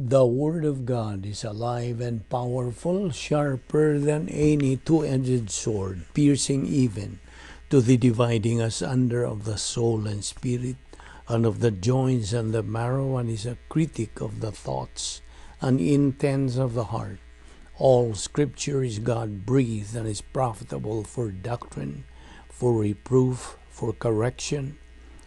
The Word of God is alive and powerful, sharper than any two-edged sword, piercing even to the dividing asunder of the soul and spirit, and of the joints and the marrow, and is a critic of the thoughts and intents of the heart. All Scripture is God-breathed and is profitable for doctrine, for reproof, for correction,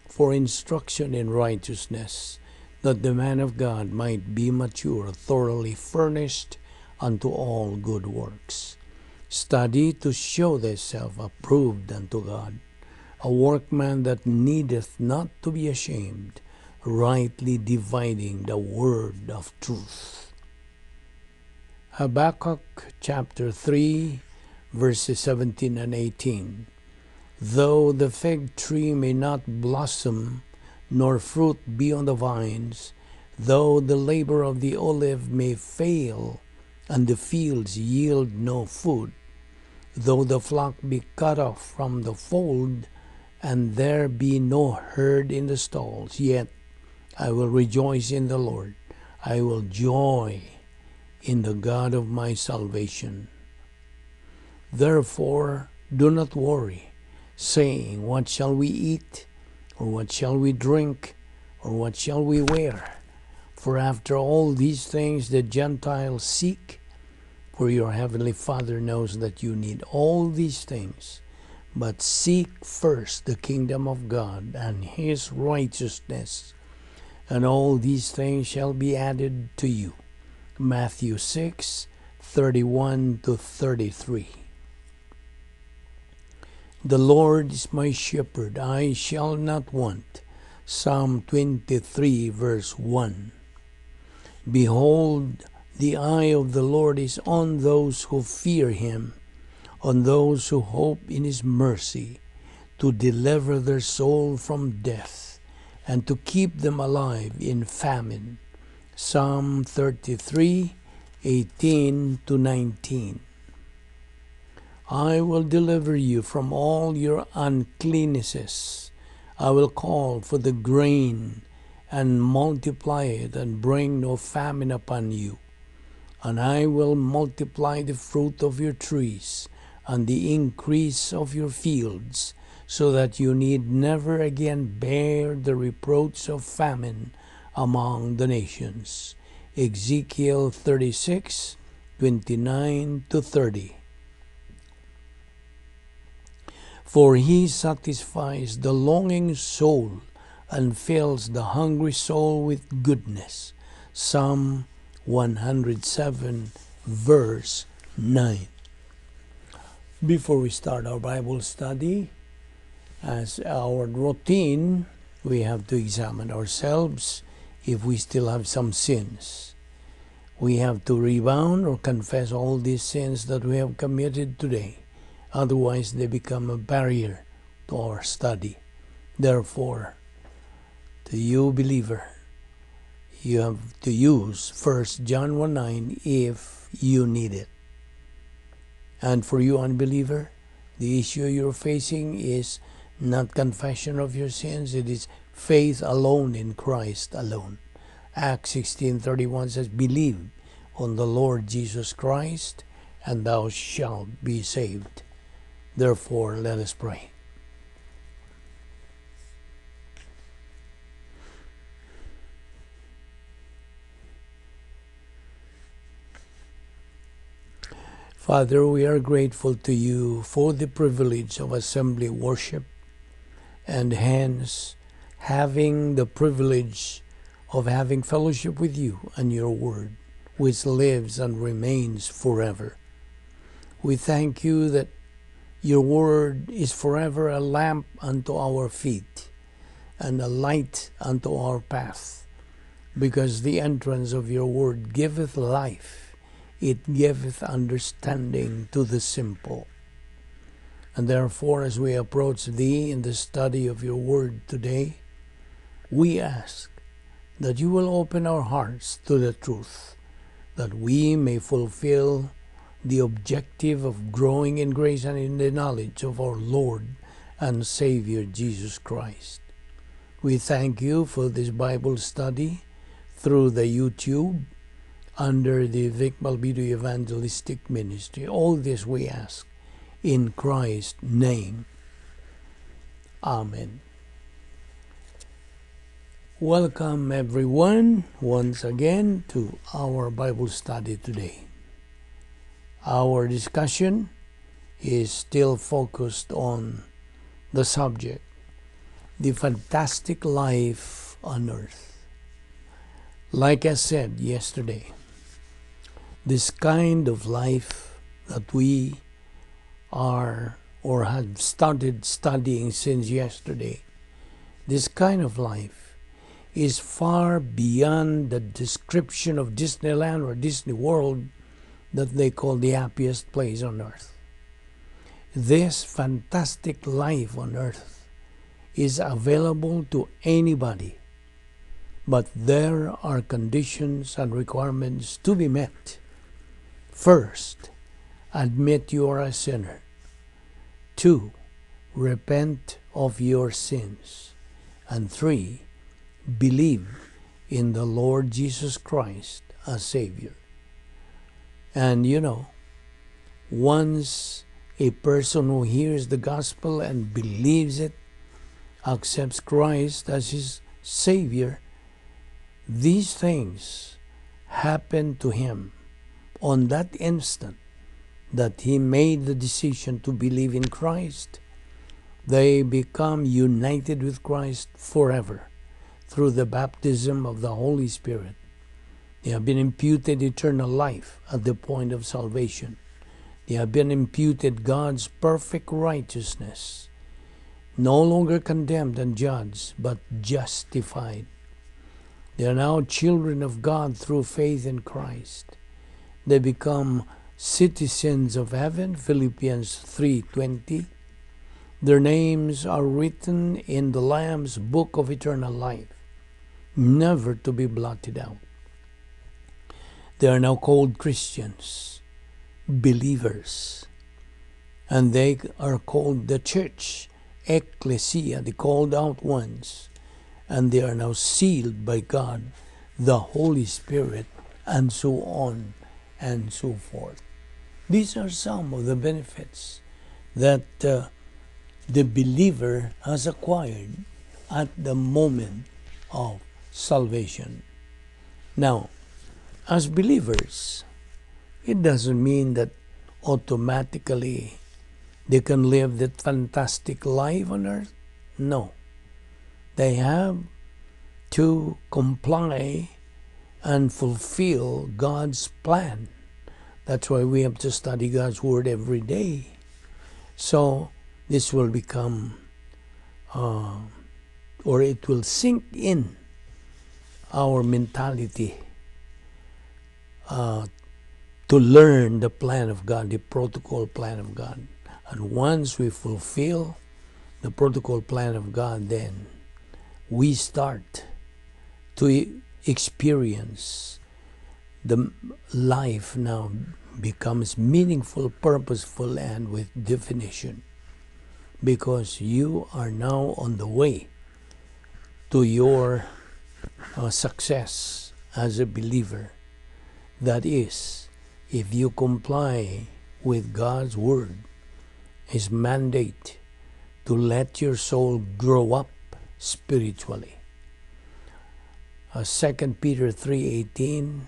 for instruction in righteousness, that the man of God might be mature, thoroughly furnished unto all good works. Study to show thyself approved unto God, a workman that needeth not to be ashamed, rightly dividing the word of truth. Habakkuk chapter 3, verses 17 and 18. Though the fig tree may not blossom, nor fruit be on the vines, though the labor of the olive may fail, and the fields yield no food, though the flock be cut off from the fold, and there be no herd in the stalls, yet I will rejoice in the Lord. I will joy in the God of my salvation. Therefore, do not worry, saying, what shall we eat? Or what shall we drink? Or what shall we wear? For after all these things the Gentiles seek, for your heavenly Father knows that you need all these things. But seek first the kingdom of God and his righteousness, and all these things shall be added to you. Matthew 6, 31 to 33. The Lord is my shepherd, I shall not want. Psalm 23, verse 1. Behold, the eye of the Lord is on those who fear him, on those who hope in his mercy, to deliver their soul from death, and to keep them alive in famine. Psalm 33, 18 to 19. I will deliver you from all your uncleannesses. I will call for the grain and multiply it, and bring no famine upon you. And I will multiply the fruit of your trees and the increase of your fields, so that you need never again bear the reproach of famine among the nations. Ezekiel 36, 29 to 30. For he satisfies the longing soul and fills the hungry soul with goodness. Psalm 107, verse 9. Before we start our Bible study, as our routine, we have to examine ourselves if we still have some sins. We have to rebound or confess all these sins that we have committed today. Otherwise, they become a barrier to our study. Therefore, to you, believer, you have to use 1 John 1:9 if you need it. And for you, unbeliever, the issue you're facing is not confession of your sins. It is faith alone in Christ alone. Acts 16:31 says, believe on the Lord Jesus Christ, and thou shalt be saved. Therefore, let us pray. Father, we are grateful to you for the privilege of assembly worship, and hence having the privilege of having fellowship with you and your word, which lives and remains forever. We thank you that your word is forever a lamp unto our feet and a light unto our path, because the entrance of your word giveth life, it giveth understanding to the simple. And therefore, as we approach thee in the study of your word today, we ask that you will open our hearts to the truth, that we may fulfill the objective of growing in grace and in the knowledge of our Lord and Savior Jesus Christ. We thank you for this Bible study through the YouTube under the Vic Balbido Evangelistic Ministry. All this we ask in Christ's name. Amen. Welcome everyone once again to our Bible study today. Our discussion is still focused on the subject, the fantastic life on earth. Like I said yesterday, this kind of life that we are or have started studying since yesterday, this kind of life is far beyond the description of Disneyland or Disney World that they call the happiest place on earth. This fantastic life on earth is available to anybody, but there are conditions and requirements to be met. First, admit you are a sinner. 2, repent of your sins. And 3, believe in the Lord Jesus Christ as Savior. And once a person who hears the gospel and believes it, accepts Christ as his Savior, these things happen to him on that instant that he made the decision to believe in Christ. They become united with Christ forever through the baptism of the Holy Spirit. They have been imputed eternal life at the point of salvation. They have been imputed God's perfect righteousness, no longer condemned and judged, but justified. They are now children of God through faith in Christ. They become citizens of heaven, Philippians 3:20. Their names are written in the Lamb's book of eternal life, never to be blotted out. They are now called Christians, believers, and they are called the church, ecclesia, the called out ones, and they are now sealed by God, the Holy Spirit, and so on and so forth. These are some of the benefits that the believer has acquired at the moment of salvation. Now, as believers, it doesn't mean that automatically they can live that fantastic life on earth. No. They have to comply and fulfill God's plan. That's why we have to study God's Word every day. So this will become, or it will sink in our mentality to learn the plan of God, the protocol plan of God. And once we fulfill the protocol plan of God, then we start to experience the life now becomes meaningful, purposeful, and with definition. Because you are now on the way to your success as a believer. That is, if you comply with God's Word, His mandate to let your soul grow up spiritually. 2 Peter 3:18,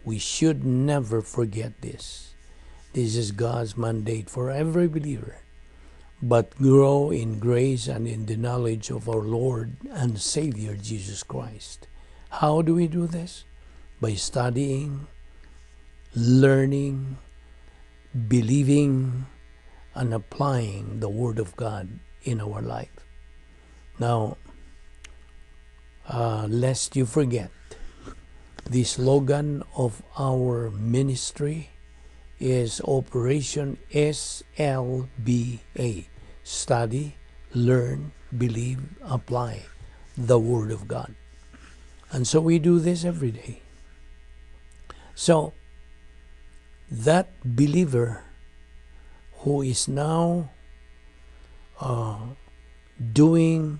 we should never forget this. This is God's mandate for every believer. But grow in grace and in the knowledge of our Lord and Savior Jesus Christ. How do we do this? By studying, learning, believing, and applying the Word of God in our life. Now, lest you forget, the slogan of our ministry is Operation SLBA. Study, learn, believe, apply the Word of God. And so we do this every day. So, that believer who is now doing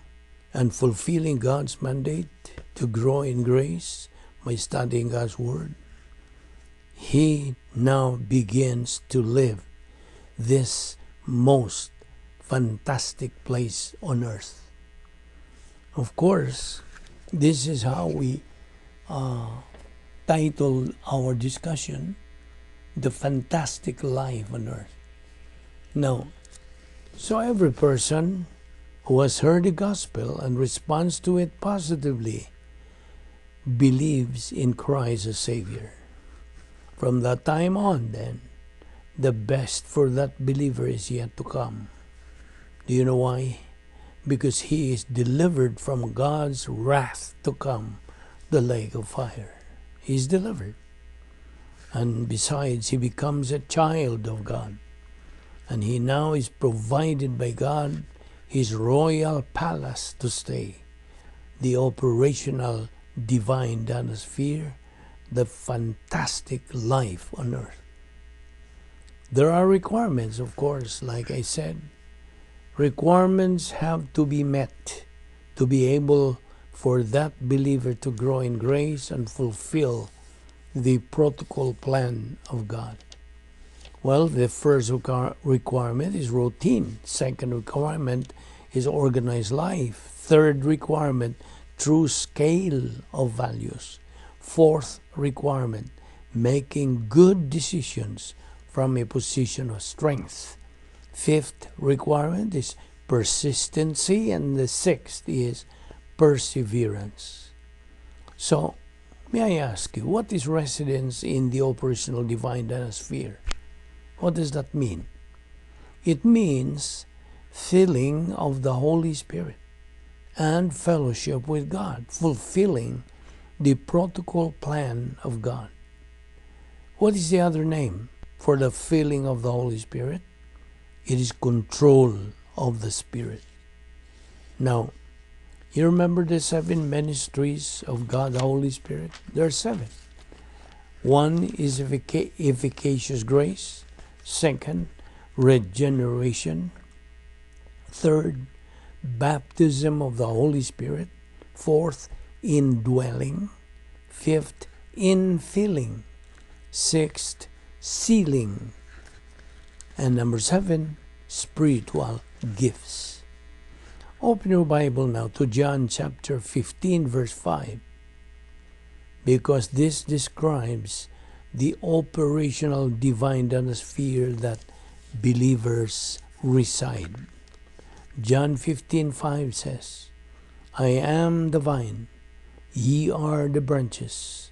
and fulfilling God's mandate to grow in grace by studying God's Word, he now begins to live this most fantastic place on earth. Of course, this is how we title our discussion, The Fantastic Life on Earth. Now, so every person who has heard the gospel and responds to it positively believes in Christ as Savior. From that time on, then, the best for that believer is yet to come. Do you know why? Because he is delivered from God's wrath to come, the lake of fire. He is delivered. And besides, he becomes a child of God. And he now is provided by God his royal palace to stay, the operational divine dynasty, the fantastic life on earth. There are requirements, of course, like I said. Requirements have to be met to be able for that believer to grow in grace and fulfill the protocol plan of God. Well, the first requirement is routine. Second requirement is organized life. Third requirement, true scale of values. Fourth requirement, making good decisions from a position of strength. Fifth requirement is persistency, and the sixth is perseverance. So, may I ask you, what is residence in the operational divine dynasty? What does that mean? It means filling of the Holy Spirit and fellowship with God, fulfilling the protocol plan of God. What is the other name for the filling of the Holy Spirit? It is control of the Spirit. Now, you remember the 7 ministries of God, the Holy Spirit? There are 7. One is efficacious grace. Second, regeneration. Third, baptism of the Holy Spirit. Fourth, indwelling. Fifth, infilling. Sixth, sealing. And number 7, spiritual gifts. Open your Bible now to John chapter 15, verse 5. Because this describes the operational divine dynasty that believers reside. John 15:5 says, I am the vine, ye are the branches.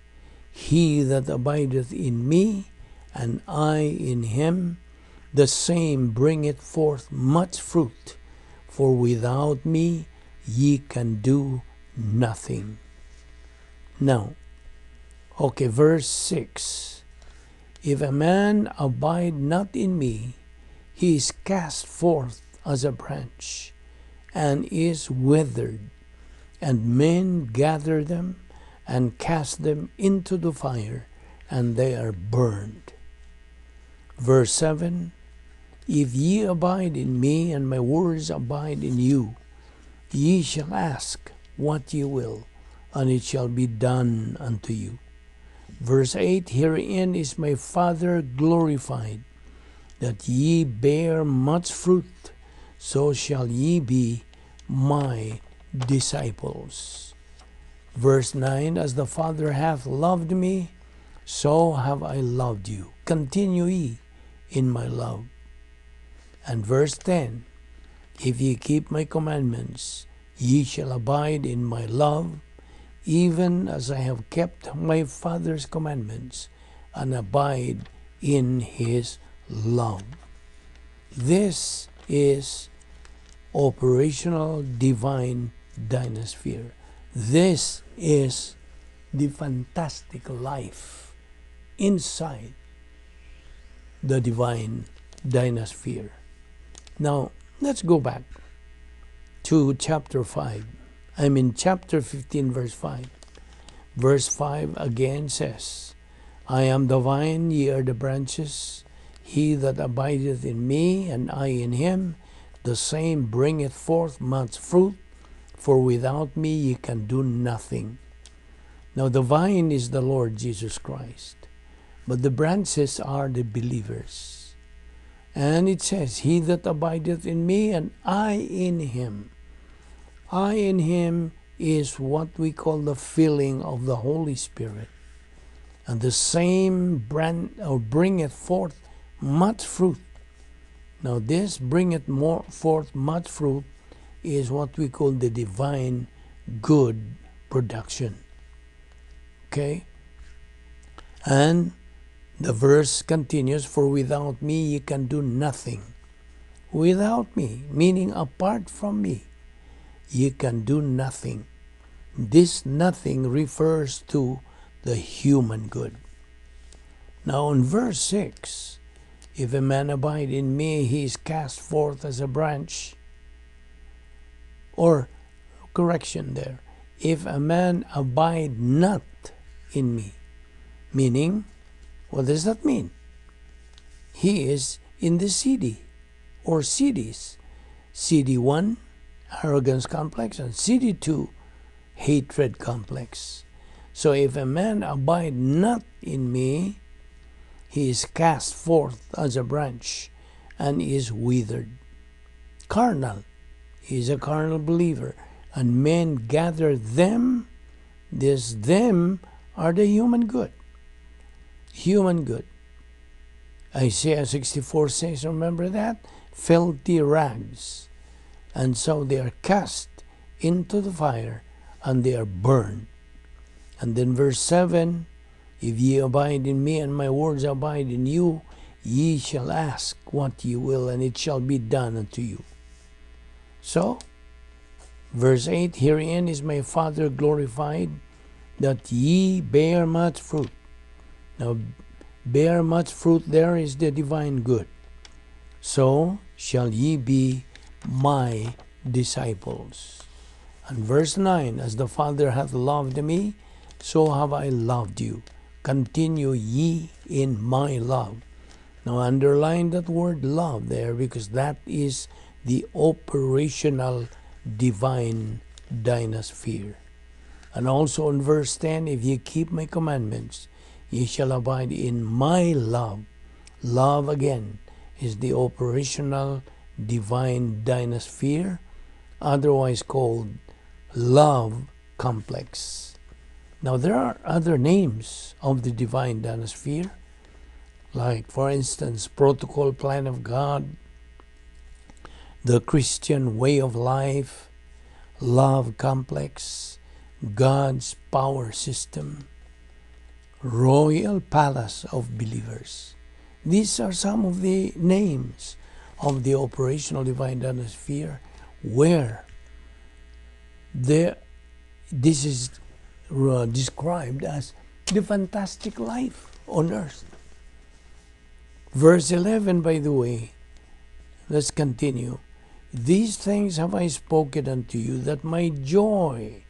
He that abideth in me, and I in him, the same bringeth forth much fruit. For without me ye can do nothing. Now, okay, verse 6. If a man abide not in me, he is cast forth as a branch, and is withered, and men gather them, and cast them into the fire, and they are burned. Verse 7. If ye abide in me, and my words abide in you, ye shall ask what ye will, and it shall be done unto you. Verse 8, herein is my Father glorified, that ye bear much fruit, so shall ye be my disciples. Verse 9, as the Father hath loved me, so have I loved you. Continue ye in my love. And verse 10, if ye keep my commandments, ye shall abide in my love, even as I have kept my Father's commandments, and abide in his love. This is operational divine dynasty. This is the fantastic life inside the divine dynasty. Now, let's go back to chapter 5. I'm in chapter 15, verse 5. Verse 5 again says, I am the vine, ye are the branches. He that abideth in me, and I in him, the same bringeth forth much fruit, for without me ye can do nothing. Now the vine is the Lord Jesus Christ. but the branches are the believers. And it says, he that abideth in me and I in him. I in him is what we call the filling of the Holy Spirit. And the same bringeth forth much fruit. Now this bringeth forth much fruit is what we call the divine good production. Okay? And the verse continues, for without me ye can do nothing. Without me, meaning apart from me, ye can do nothing. This nothing refers to the human good. Now in verse 6, if a man abide in me, he is cast forth as a branch. Or, correction there, if a man abide not in me, meaning, what does that mean? He is in the CD or CDs. CD1, arrogance complex, and CD2, hatred complex. So if a man abide not in me, he is cast forth as a branch and is withered. Carnal. He is a carnal believer. And men gather them. Them are the human good. Human good. Isaiah 64 says, remember that? Filthy rags. And so they are cast into the fire and they are burned. And then verse 7, if ye abide in me and my words abide in you, ye shall ask what ye will, and it shall be done unto you. So, verse 8, herein is my Father glorified, that ye bear much fruit. Now, bear much fruit there is the divine good. So shall ye be my disciples. And verse 9, as the Father hath loved me, so have I loved you. Continue ye in my love. Now underline that word love there, because that is the operational divine dynasphere. And also in verse 10, if ye keep my commandments, ye shall abide in my love. Love again is the operational divine dynasphere, otherwise called love complex. Now there are other names of the divine dynasphere, like for instance, protocol plan of God, the Christian way of life, love complex, God's power system, royal palace of believers. These are some of the names of the operational divine dynasphere where this is described as the fantastic life on earth. Verse 11, by the way, let's continue. These things have I spoken unto you, that my joy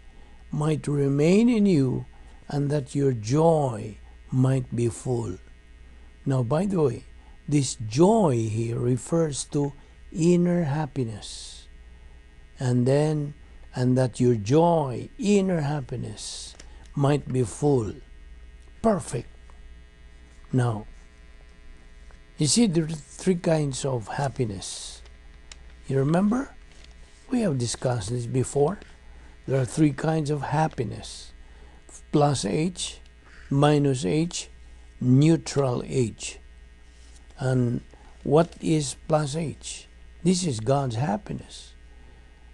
might remain in you, and that your joy might be full. Now, by the way, this joy here refers to inner happiness. And that your joy, inner happiness, might be full, perfect. Now, you see, there are three kinds of happiness. You remember? We have discussed this before. There are three kinds of happiness. Plus H, minus H, neutral H. And what is plus H? This is God's happiness.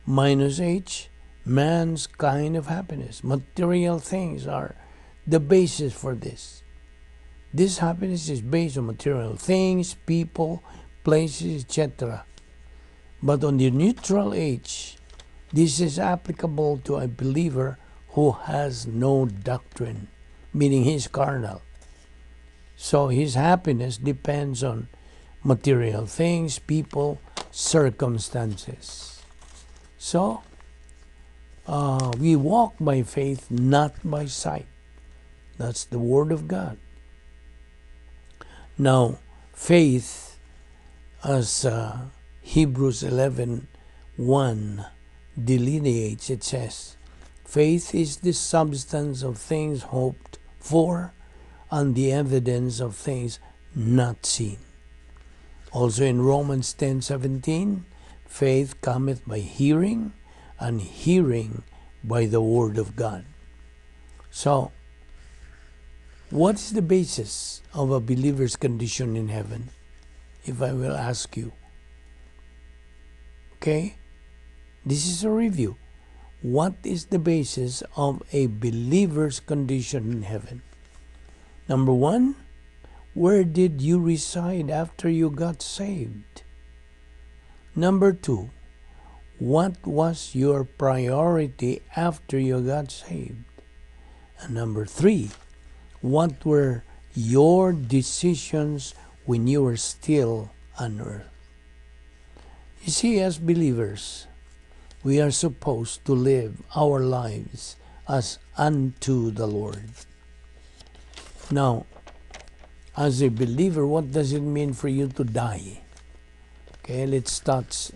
Minus H, man's kind of happiness. Material things are the basis for this. This happiness is based on material things, people, places, etc. But on the neutral H, this is applicable to a believer who has no doctrine, meaning he's carnal. So his happiness depends on material things, people, circumstances. So, we walk by faith, not by sight. That's the Word of God. Now, faith, as Hebrews 11:1 delineates, it says, faith is the substance of things hoped for, and the evidence of things not seen. Also in Romans 10:17, faith cometh by hearing, and hearing by the word of God. So, what is the basis of a believer's condition in heaven? If I will ask you. Okay? This is a review. What is the basis of a believer's condition in heaven? Number one, where did you reside after you got saved? Number two, what was your priority after you got saved? And number three, what were your decisions when you were still on earth? You see, as believers, we are supposed to live our lives as unto the Lord. Now, as a believer, what does it mean for you to die? Okay, let's touch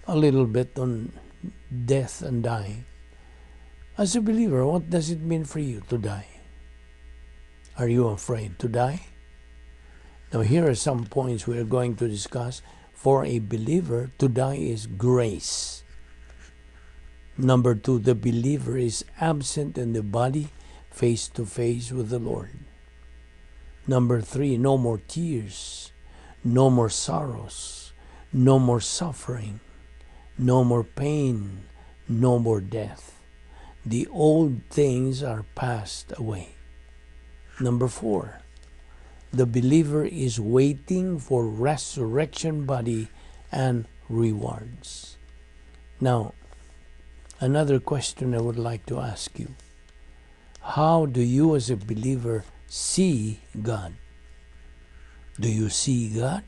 a little bit on death and dying. As a believer, what does it mean for you to die? Are you afraid to die? Now, here are some points we are going to discuss. For a believer, to die is grace. Number two, the believer is absent in the body, face to face with the Lord. Number three, no more tears, no more sorrows, no more suffering, no more pain, no more death. The old things are passed away. Number four, the believer is waiting for resurrection body and rewards. Now, another question I would like to ask you. How do you as a believer see God? Do you see God?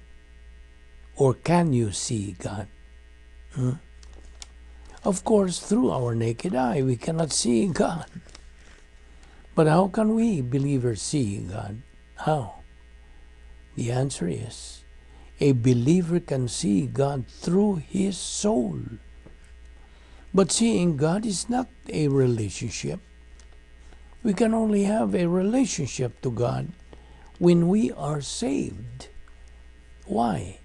Or can you see God? Of course, through our naked eye, we cannot see God. But how can we, believers, see God? How? The answer is, a believer can see God through his soul. But seeing God is not a relationship. We can only have a relationship to God when we are saved. Why?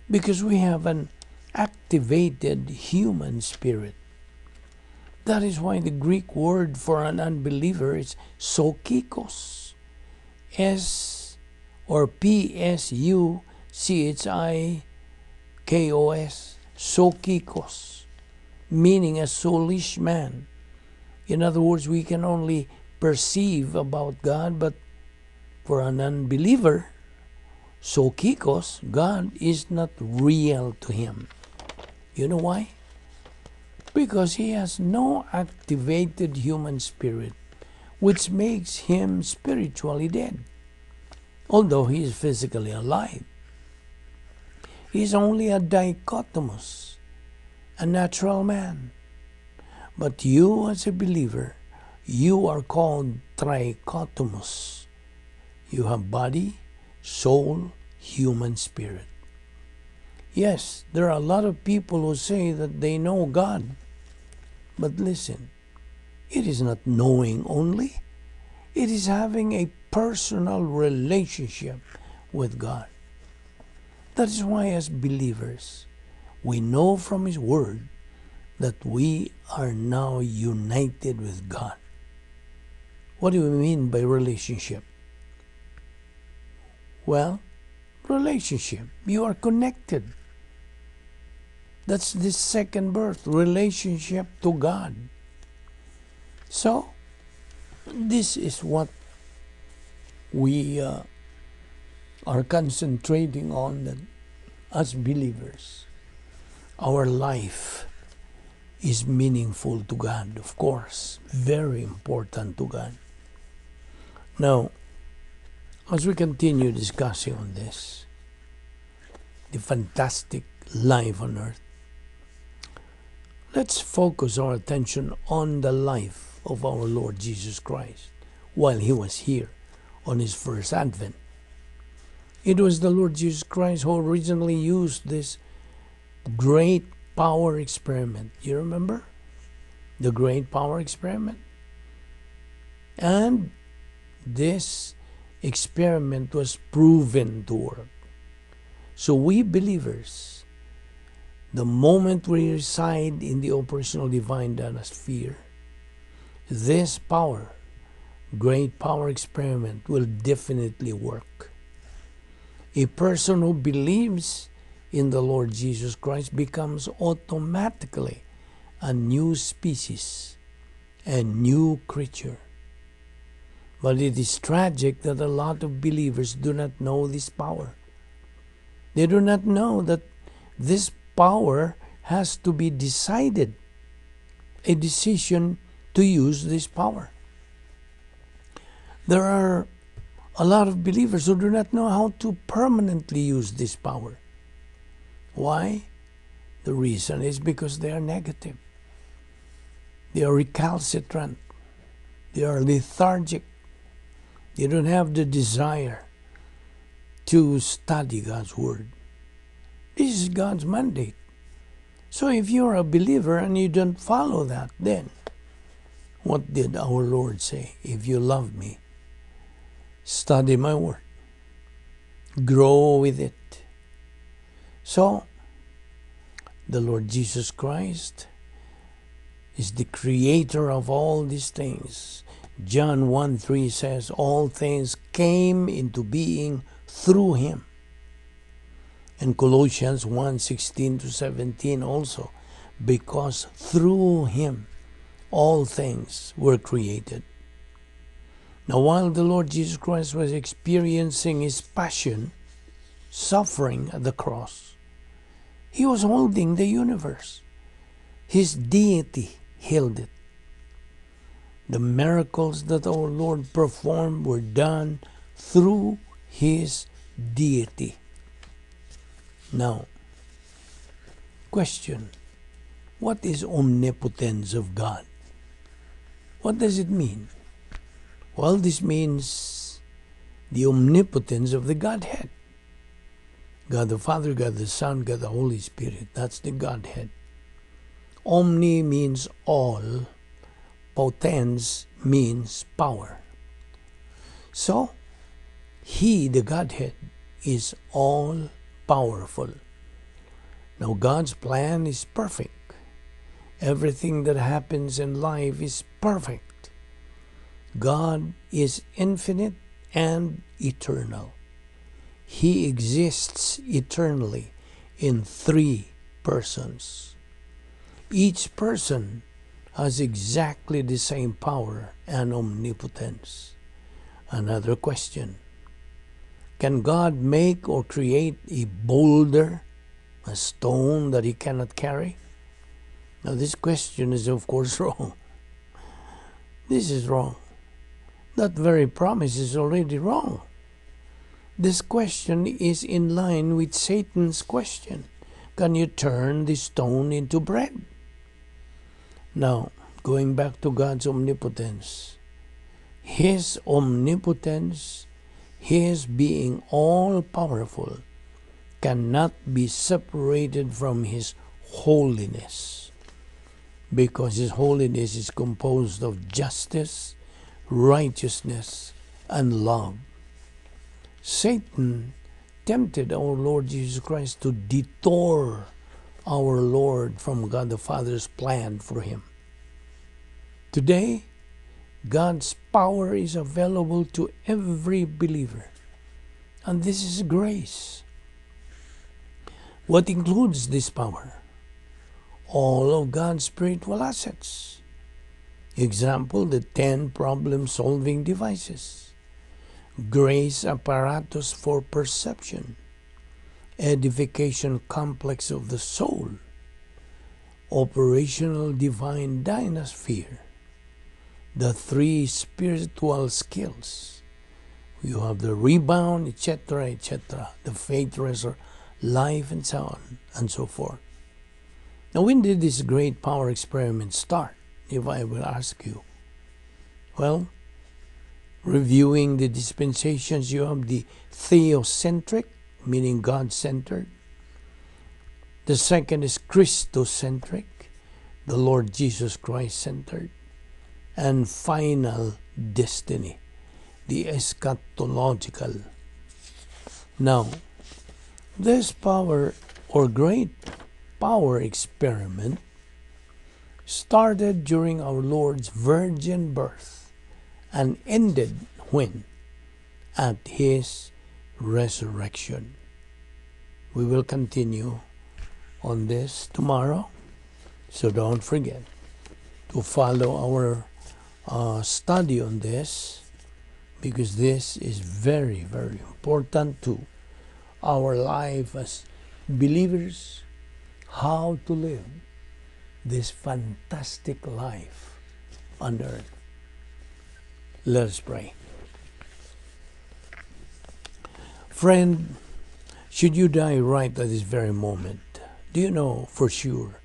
Because we have an activated human spirit. That is why the Greek word for an unbeliever is sokikos. S or P-S-U-C-H-I-K-O-S. Sokikos. Meaning a soulish man. In other words, we can only perceive about God, but for an unbeliever, sokikos, God is not real to him. You know why? Because he has no activated human spirit, which makes him spiritually dead. Although he is physically alive, he is only a dichotomous, a natural man. But you as a believer, you are called trichotomous. You have body, soul, human spirit. Yes, there are a lot of people who say that they know God. But listen, it is not knowing only. It is having a personal relationship with God. That is why as believers, we know from His Word that we are now united with God. What do we mean by relationship? Well, relationship. You are connected. That's the second birth, relationship to God. So, this is what we are concentrating on that as believers. Our life is meaningful to God, of course, very important to God. Now, as we continue discussing on this, the fantastic life on earth, let's focus our attention on the life of our Lord Jesus Christ while He was here on His first advent. It was the Lord Jesus Christ who originally used this great power experiment. You remember? The great power experiment? And this experiment was proven to work. So we believers, the moment we reside in the operational divine dynasphere, this power, great power experiment, will definitely work. A person who believes in the Lord Jesus Christ becomes automatically a new species, a new creature. But it is tragic that a lot of believers do not know this power. They do not know that this power has to be decided, a decision to use this power. There are a lot of believers who do not know how to permanently use this power. Why? The reason is because they are negative. They are recalcitrant. They are lethargic. They don't have the desire to study God's Word. This is God's mandate. So if you're a believer and you don't follow that, then what did our Lord say? If you love me, study my Word. Grow with it. So, the Lord Jesus Christ is the creator of all these things. John 1:3 says, all things came into being through Him. And Colossians 1:16-17 also, because through Him all things were created. Now, while the Lord Jesus Christ was experiencing His passion, suffering at the cross, He was holding the universe. His deity held it. The miracles that our Lord performed were done through His deity. Now, question, what is omnipotence of God? What does it mean? Well, this means the omnipotence of the Godhead. God the Father, God the Son, God the Holy Spirit. That's the Godhead. Omni means all. Potens means power. So, He, the Godhead, is all powerful. Now, God's plan is perfect. Everything that happens in life is perfect. God is infinite and eternal. He exists eternally in 3 persons. Each person has exactly the same power and omnipotence. Another question, can God make or create a boulder, a stone that He cannot carry? Now this question is of course wrong. This is wrong. That very promise is already wrong. This question is in line with Satan's question. Can you turn the stone into bread? Now, going back to God's omnipotence. His omnipotence, His being all-powerful, cannot be separated from His holiness. Because His holiness is composed of justice, righteousness, and love. Satan tempted our Lord Jesus Christ to detour our Lord from God the Father's plan for Him. Today, God's power is available to every believer. And this is grace. What includes this power? All of God's spiritual assets. Example, the 10 problem-solving devices. Grace apparatus for perception. Edification complex of the soul. Operational divine dynasphere. The 3 spiritual skills. You have the rebound, etc., the faith resort, life, and so on, and so forth. Now, when did this great power experiment start, if I will ask you? Well, reviewing the dispensations, you have the theocentric, meaning God-centered. The second is Christocentric, the Lord Jesus Christ-centered. And final destiny, the eschatological. Now, this power or great power experiment started during our Lord's virgin birth and ended when? At His resurrection. We will continue on this tomorrow, so don't forget to follow our study on this, because this is very, very important to our life as believers, how to live this fantastic life on earth. Let us pray. Friend, should you die right at this very moment, do you know for sure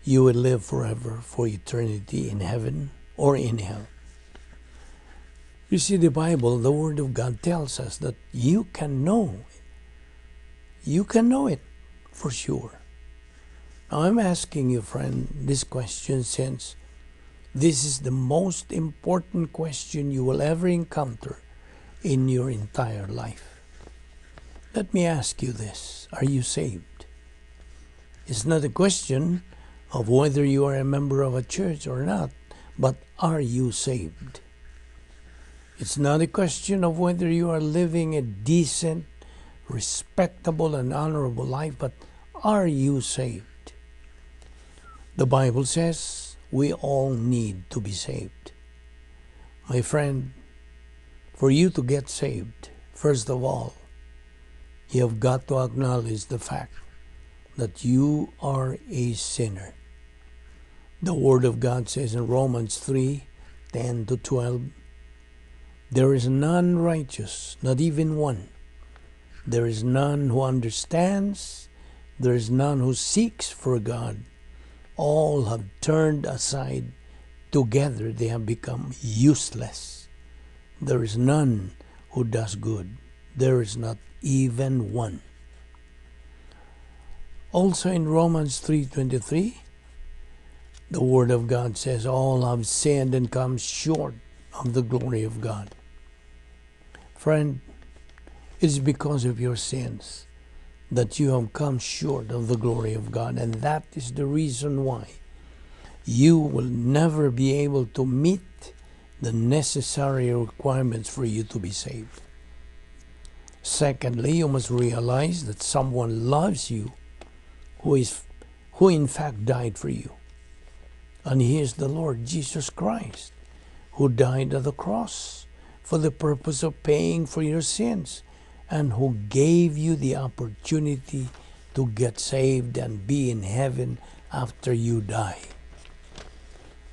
you will live forever for eternity in heaven or in hell? You see, the Bible, the Word of God tells us that you can know it for sure. Now I'm asking you, friend, this question, since this is the most important question you will ever encounter in your entire life. Let me ask you this: are you saved? It's not a question of whether you are a member of a church or not, but are you saved? It's not a question of whether you are living a decent, respectable, and honorable life, but are you saved? The Bible says we all need to be saved. My friend, for you to get saved, first of all, you have got to acknowledge the fact that you are a sinner. The Word of God says in Romans 3:10-12, there is none righteous, not even one. There is none who understands. There is none who seeks for God. All have turned aside. Together they have become useless. There is none who does good. There is not even one. Also in Romans 3:23, the Word of God says all have sinned and come short of the glory of God. Friend, it is because of your sins that you have come short of the glory of God, and that is the reason why you will never be able to meet the necessary requirements for you to be saved. Secondly, you must realize that someone loves you who in fact died for you. And He is the Lord Jesus Christ, who died at the cross for the purpose of paying for your sins, and who gave you the opportunity to get saved and be in heaven after you die.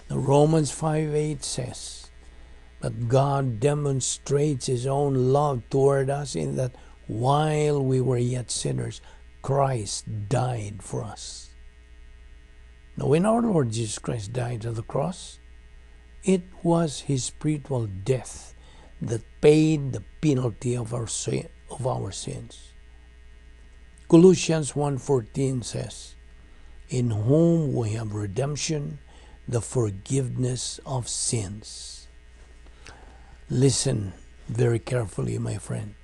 The Romans 5:8 says that God demonstrates His own love toward us in that while we were yet sinners, Christ died for us. Now, when our Lord Jesus Christ died on the cross, it was His spiritual death that paid the penalty of our sins. Colossians 1:14 says, in whom we have redemption, the forgiveness of sins. Listen very carefully, my friend.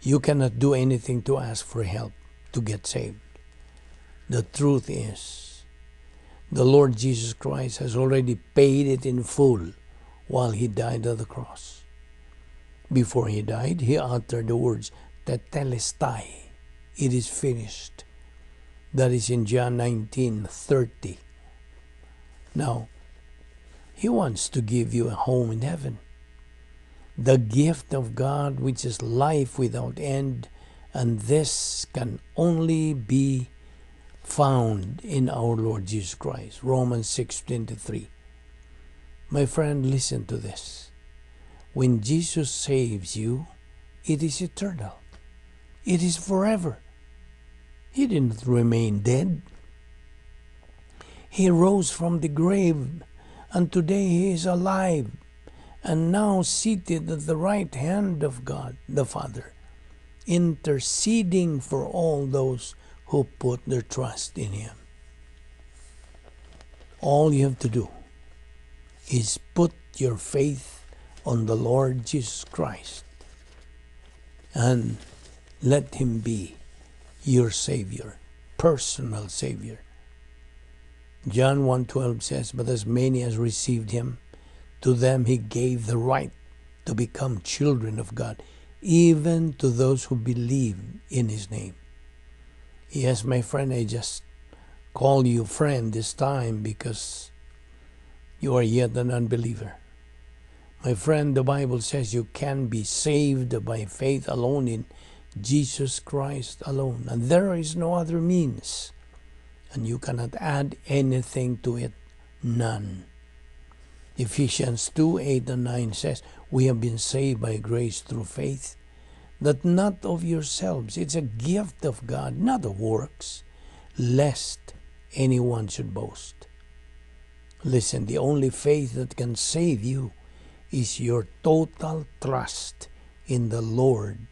You cannot do anything to ask for help to get saved. The truth is, the Lord Jesus Christ has already paid it in full while He died on the cross. Before He died, He uttered the words, tetelestai, it is finished. That is in John 19:30. Now, He wants to give you a home in heaven. The gift of God, which is life without end, and this can only be found in our Lord Jesus Christ. Romans 6:23. My friend, listen to this. When Jesus saves you, it is eternal. It is forever. He didn't remain dead. He rose from the grave, and today He is alive, and now seated at the right hand of God the Father, interceding for all those who put their trust in Him. All you have to do is put your faith on the Lord Jesus Christ and let Him be your Savior, personal Savior. John 1:12 says, "But as many as received Him, to them He gave the right to become children of God, even to those who believe in His name." Yes, my friend, I just call you friend this time because you are yet an unbeliever. My friend, the Bible says you can be saved by faith alone in Jesus Christ alone. And there is no other means. And you cannot add anything to it. None. Ephesians 2:8 and 9 says, "We have been saved by grace through faith, that not of yourselves. It's a gift of God, not of works, lest anyone should boast." Listen, the only faith that can save you is your total trust in the Lord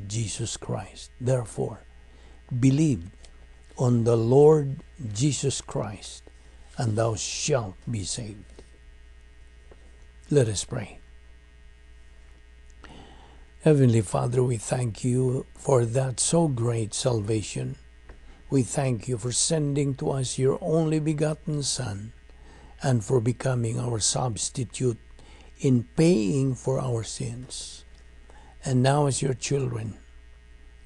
Jesus Christ. Therefore, believe on the Lord Jesus Christ, and thou shalt be saved. Let us pray. Heavenly Father, we thank you for that so great salvation. We thank you for sending to us your only begotten Son, and for becoming our substitute in paying for our sins. And now, as your children,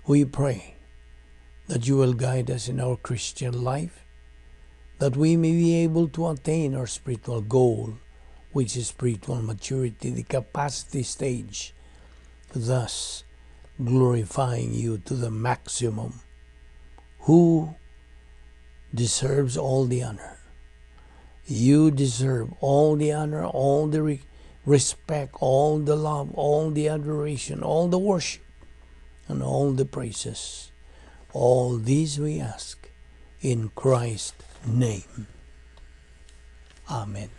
we pray that you will guide us in our Christian life, that we may be able to attain our spiritual goal, which is spiritual maturity, the capacity stage, thus glorifying you to the maximum. Who deserves all the honor? You deserve all the honor, all the respect, all the love, all the adoration, all the worship, and all the praises. All these we ask in Christ's name. Amen.